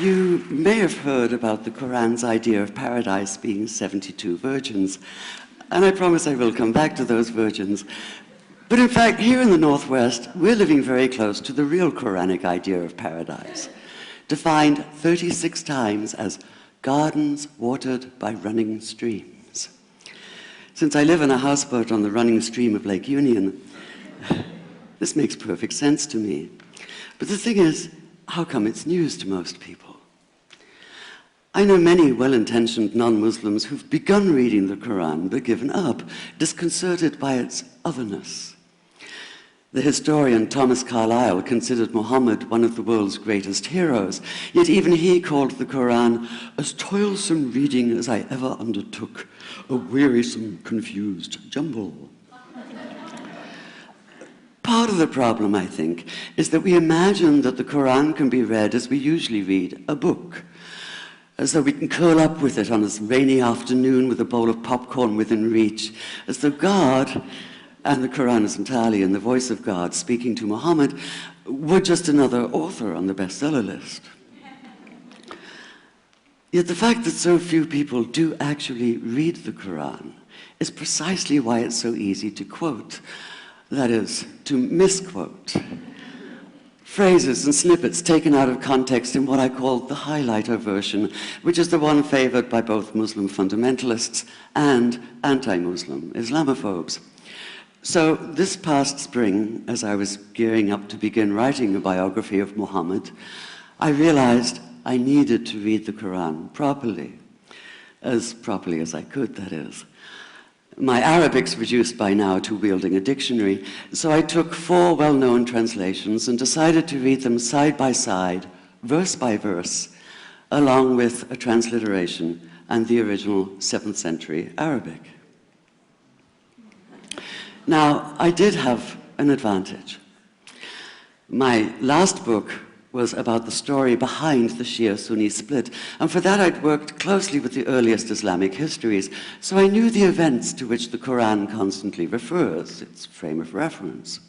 You may have heard about the Quran's idea of paradise being 72 virgins, and I promise I will come back to those virgins. But in fact, here in the Northwest, we're living very close to the real Quranic idea of paradise, defined 36 times as gardens watered by running streams. Since I live in a houseboat on the running stream of Lake Union, this makes perfect sense to me. But the thing is, how come it's news to most people? I know many well-intentioned non-Muslims who've begun reading the Quran but given up, disconcerted by its otherness. The historian Thomas Carlyle considered Muhammad one of the world's greatest heroes, yet even he called the Quran as toilsome reading as I ever undertook, a wearisome, confused jumble. Part of the problem, I think, is that we imagine that the Quran can be read as we usually read a book, as though we can curl up with it on a rainy afternoon with a bowl of popcorn within reach, as though God, and the Quran is entirely in the voice of God speaking to Muhammad, were just another author on the bestseller list. Yet the fact that so few people do actually read the Quran is precisely why it's so easy to quote. That is, to misquote. Phrases and snippets taken out of context in what I call the highlighter version, which is the one favored by both Muslim fundamentalists and anti-Muslim Islamophobes. So this past spring, as I was gearing up to begin writing a biography of Muhammad, I realized I needed to read the Quran properly as I could, that is. My Arabic's reduced by now to wielding a dictionary, so I took 4 well-known translations and decided to read them side by side, verse by verse, along with a transliteration and the original 7th century Arabic. Now, I did have an advantage. My last book was about the story behind the Shia-Sunni split, and for that I'd worked closely with the earliest Islamic histories, so I knew the events to which the Quran constantly refers, its frame of reference.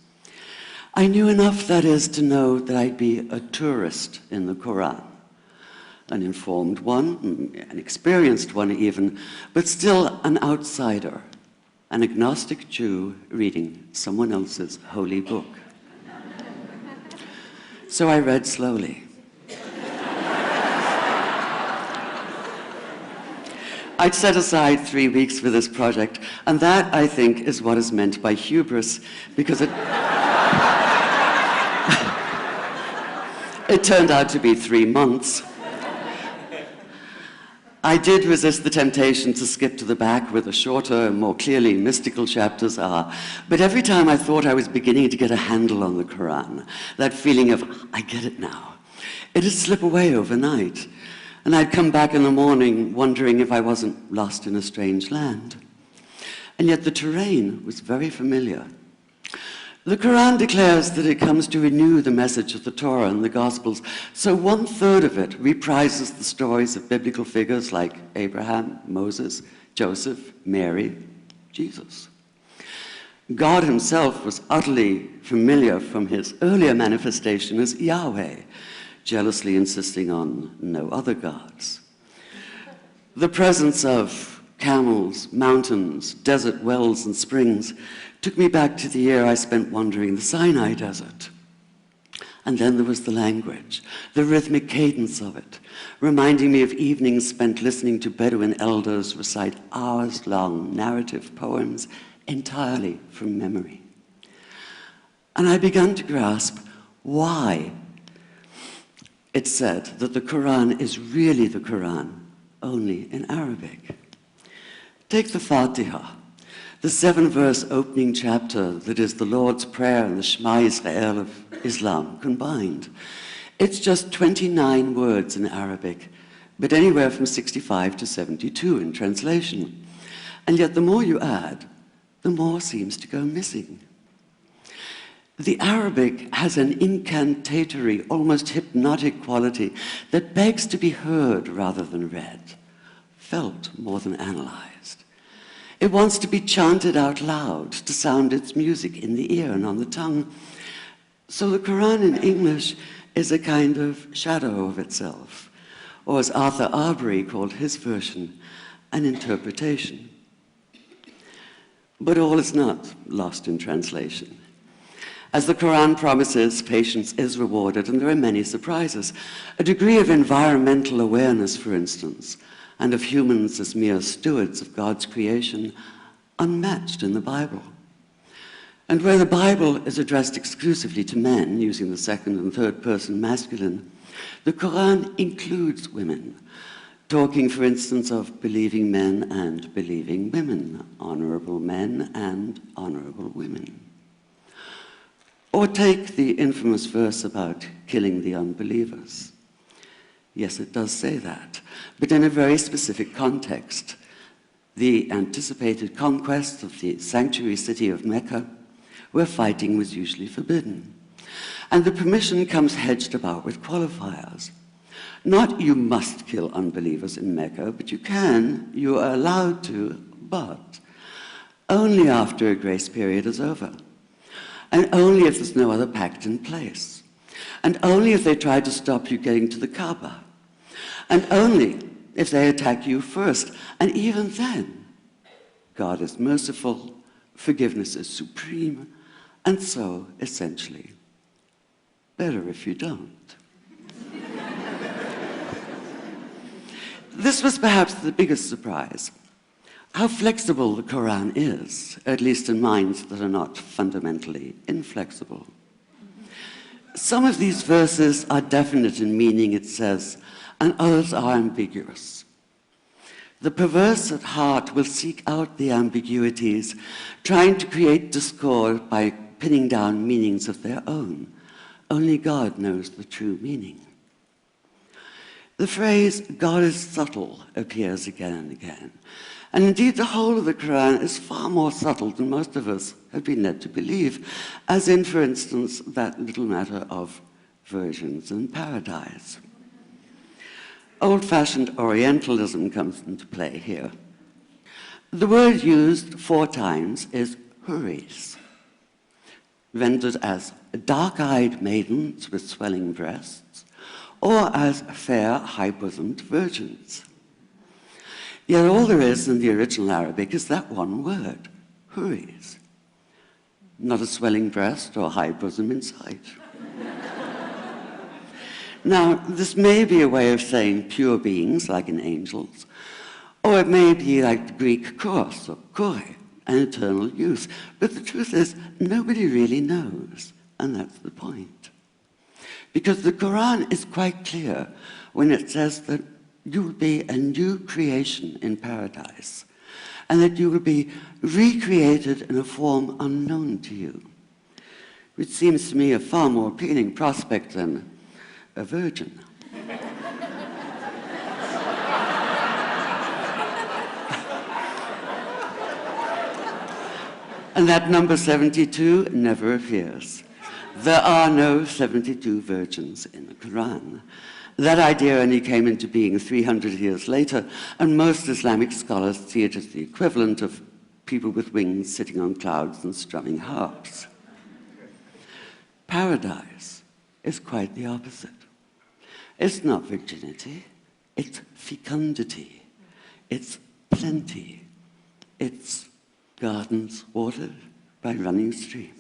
I knew enough, that is, to know that I'd be a tourist in the Quran, an informed one, an experienced one even, but still an outsider, an agnostic Jew reading someone else's holy book. So I read slowly. I'd set aside 3 weeks for this project, and that, I think, is what is meant by hubris, because it turned out to be 3 months. I did resist the temptation to skip to the back where the shorter, more clearly mystical chapters are, but every time I thought I was beginning to get a handle on the Quran, that feeling of, I get it now, it'd slip away overnight, and I'd come back in the morning wondering if I wasn't lost in a strange land. And yet the terrain was very familiar. The Quran declares that it comes to renew the message of the Torah and the Gospels, so 1/3 of it reprises the stories of biblical figures like Abraham, Moses, Joseph, Mary, Jesus. God himself was utterly familiar from his earlier manifestation as Yahweh, jealously insisting on no other gods. The presence of camels, mountains, desert wells, and springs took me back to the year I spent wandering the Sinai desert. And then there was the language, the rhythmic cadence of it, reminding me of evenings spent listening to Bedouin elders recite hours-long narrative poems entirely from memory. And I began to grasp why it's said that the Quran is really the Quran, only in Arabic. Take the Fatiha, the 7-verse opening chapter that is the Lord's Prayer and the Shema Israel of Islam combined. It's just 29 words in Arabic, but anywhere from 65 to 72 in translation. And yet the more you add, the more seems to go missing. The Arabic has an incantatory, almost hypnotic quality that begs to be heard rather than read, felt more than analyzed. It wants to be chanted out loud, to sound its music in the ear and on the tongue. So the Quran in English is a kind of shadow of itself, or as Arthur Arbery called his version, an interpretation. But all is not lost in translation. As the Quran promises, patience is rewarded, and there are many surprises. A degree of environmental awareness, for instance, and of humans as mere stewards of God's creation, unmatched in the Bible. And where the Bible is addressed exclusively to men, using the second and third person masculine, the Quran includes women, talking, for instance, of believing men and believing women, honorable men and honorable women. Or take the infamous verse about killing the unbelievers. Yes, it does say that, but in a very specific context. The anticipated conquest of the sanctuary city of Mecca, where fighting was usually forbidden. And the permission comes hedged about with qualifiers. Not you must kill unbelievers in Mecca, but you are allowed to, but only after a grace period is over. And only if there's no other pact in place. And only if they try to stop you getting to the Kaaba. And only if they attack you first. And even then, God is merciful, forgiveness is supreme, and so, essentially, better if you don't. This was perhaps the biggest surprise, how flexible the Quran is, at least in minds that are not fundamentally inflexible. Some of these verses are definite in meaning, it says, and others are ambiguous. The perverse at heart will seek out the ambiguities, trying to create discord by pinning down meanings of their own. Only God knows the true meaning. The phrase, God is subtle, appears again and again. And indeed, the whole of the Quran is far more subtle than most of us have been led to believe, as in, for instance, that little matter of virgins and paradise. Old-fashioned Orientalism comes into play here. The word used 4 times is huris, rendered as dark-eyed maidens with swelling breasts, or as fair, high-bosomed virgins. Yet all there is in the original Arabic is that one word, huris. Not a swelling breast or high bosom in sight. Now, this may be a way of saying pure beings, like in angels, or it may be like the Greek kos, or koi, an eternal youth. But the truth is, nobody really knows, and that's the point. Because the Quran is quite clear when it says that you will be a new creation in paradise, and that you will be recreated in a form unknown to you, which seems to me a far more appealing prospect than a virgin. And that number 72 never appears. There are no 72 virgins in the Quran. That idea only came into being 300 years later, and most Islamic scholars see it as the equivalent of people with wings sitting on clouds and strumming harps. Paradise is quite the opposite. It's not virginity, it's fecundity, it's plenty, it's gardens watered by running streams.